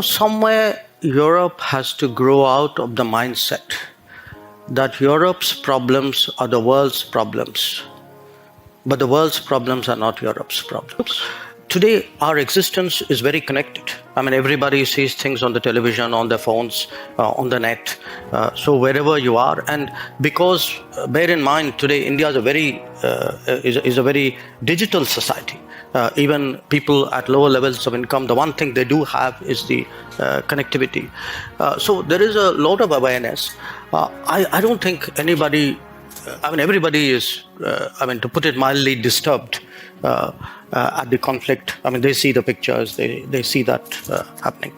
Somewhere Europe has to grow out of the mindset that Europe's problems are the world's problems, but the world's problems are not Europe's problems. Today, our existence is very connected. Everybody sees things on the television, on their phones, on the net. So wherever you are, and because bear in mind, today India is a very digital society. Even people at lower levels of income, the one thing they do have is the connectivity. So there is a lot of awareness. I don't think anybody. Everybody is, to put it mildly, disturbed at the conflict. They see the pictures, they see that happening.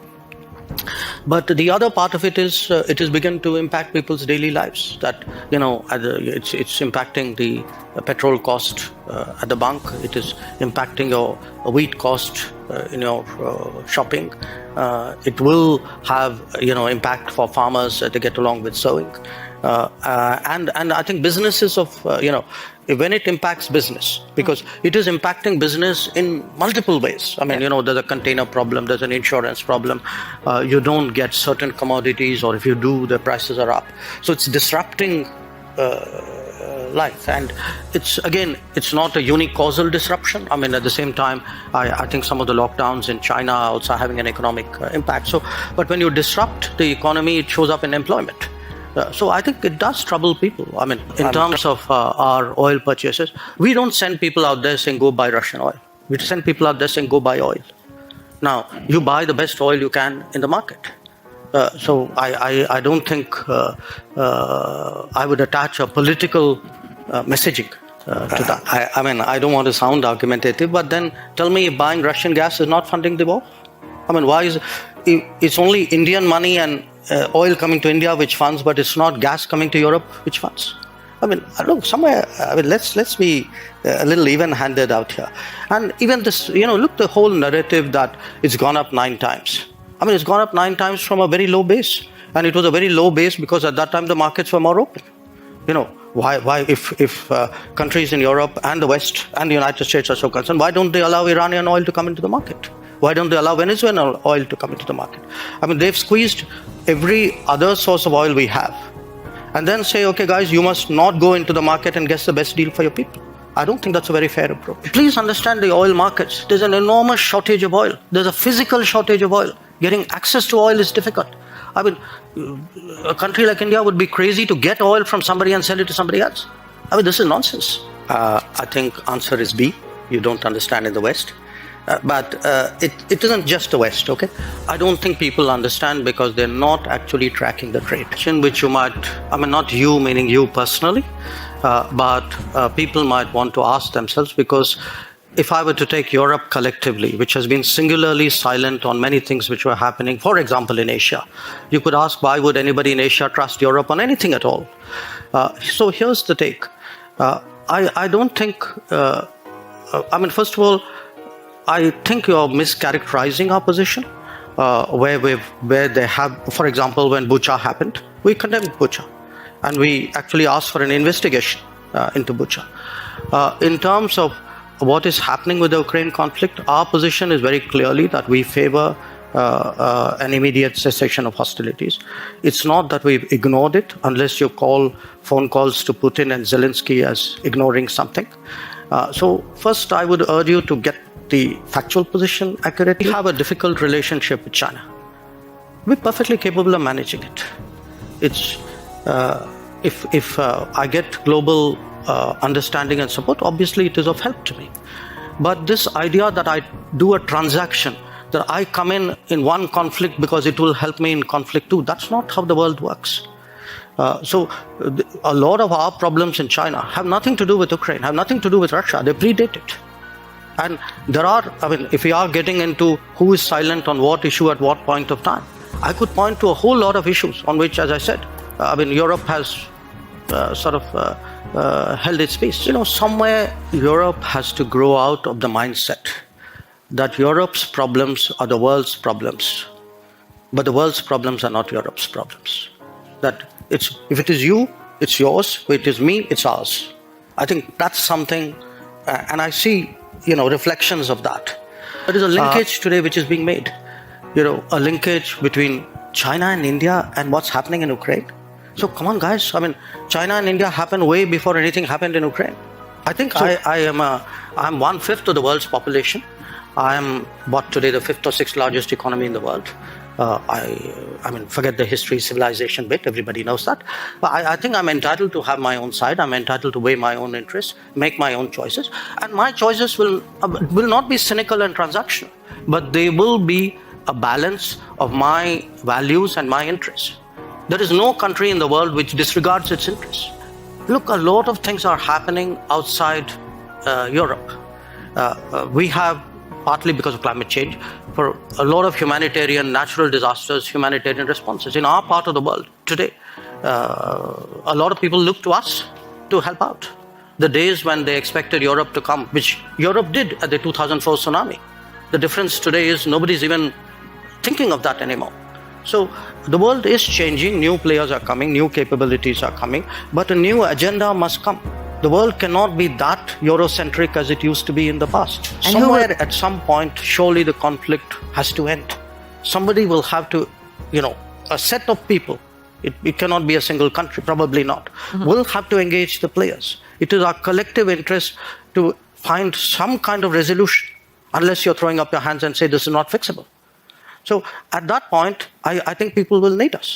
But the other part of it is begun to impact people's daily lives. That it's impacting the petrol cost at the bunk. It is impacting your wheat cost in your shopping. It will have impact for farmers to get along with sowing. And I think businesses when it impacts business, because it is impacting business in multiple ways. There's a container problem, there's an insurance problem. You don't get certain commodities, or if you do, the prices are up. So it's disrupting life, and it's not a unique causal disruption. At the same time, I think some of the lockdowns in China are also having an economic impact. But when you disrupt the economy, it shows up in employment. So I think it does trouble people. In terms of our oil purchases, we don't send people out there saying go buy Russian oil. We send people out there saying go buy oil. Now, you buy the best oil you can in the market. So I don't think I would attach a political messaging to that. I don't want to sound argumentative, but then tell me if buying Russian gas is not funding the war? Why is it's only Indian money and oil coming to India which funds, but it's not gas coming to Europe which funds? Look, somewhere, let's be a little even-handed out here. And even this, look, the whole narrative that it's gone up 9 times. It's gone up 9 times from a very low base. And it was a very low base because at that time the markets were more open. Why if countries in Europe and the West and the United States are so concerned, why don't they allow Iranian oil to come into the market? Why don't they allow Venezuelan oil to come into the market? They've squeezed every other source of oil we have. And then say, okay, guys, you must not go into the market and get the best deal for your people. I don't think that's a very fair approach. Please understand the oil markets. There's an enormous shortage of oil. There's a physical shortage of oil. Getting access to oil is difficult. A country like India would be crazy to get oil from somebody and sell it to somebody else. This is nonsense. I think answer is B. You don't understand in the West. But it isn't just the West, okay? I don't think people understand because they're not actually tracking the trade. Which you might, not you meaning you personally, but people might want to ask themselves, because if I were to take Europe collectively, which has been singularly silent on many things which were happening, for example, in Asia, you could ask, why would anybody in Asia trust Europe on anything at all? So here's the take. I don't think, first of all, I think you're mischaracterizing our position, where they have, for example, when Bucha happened, we condemned Bucha, and we actually asked for an investigation into Bucha. In terms of what is happening with the Ukraine conflict, our position is very clearly that we favor an immediate cessation of hostilities. It's not that we've ignored it, unless you call phone calls to Putin and Zelensky as ignoring something. So first, I would urge you to get the factual position accurately. We have a difficult relationship with China. We're perfectly capable of managing it. It's if I get global understanding and support, obviously it is of help to me. But this idea that I do a transaction, that I come in one conflict because it will help me in conflict too, that's not how the world works. So a lot of our problems in China have nothing to do with Ukraine, have nothing to do with Russia. They predate it. And there are, if we are getting into who is silent on what issue at what point of time, I could point to a whole lot of issues on which, as I said, Europe has held its peace. Somewhere Europe has to grow out of the mindset that Europe's problems are the world's problems, but the world's problems are not Europe's problems. That if it is you, it's yours. If it is me, it's ours. I think that's something, and I see reflections of that. There is a linkage today which is being made. a linkage between China and India and what's happening in Ukraine. So come on, guys. I mean, China and India happened way before anything happened in Ukraine. I think I'm 1/5 of the world's population. I am today the 5th or 6th largest economy in the world. I mean, forget the history, civilization bit. Everybody knows that. But I think I'm entitled to have my own side. I'm entitled to weigh my own interests, make my own choices, and my choices will not be cynical and transactional, but they will be a balance of my values and my interests. There is no country in the world which disregards its interests. Look, a lot of things are happening outside Europe. We have, partly because of climate change, for a lot of humanitarian, natural disasters, humanitarian responses. In our part of the world today, a lot of people look to us to help out. The days when they expected Europe to come, which Europe did at the 2004 tsunami. The difference today is nobody's even thinking of that anymore. So the world is changing, new players are coming, new capabilities are coming, but a new agenda must come. The world cannot be that Eurocentric as it used to be in the past. And somewhere at some point, surely the conflict has to end. Somebody will have to, a set of people, it cannot be a single country, probably not, will have to engage the players. It is our collective interest to find some kind of resolution, unless you're throwing up your hands and say this is not fixable. So at that point, I think people will need us.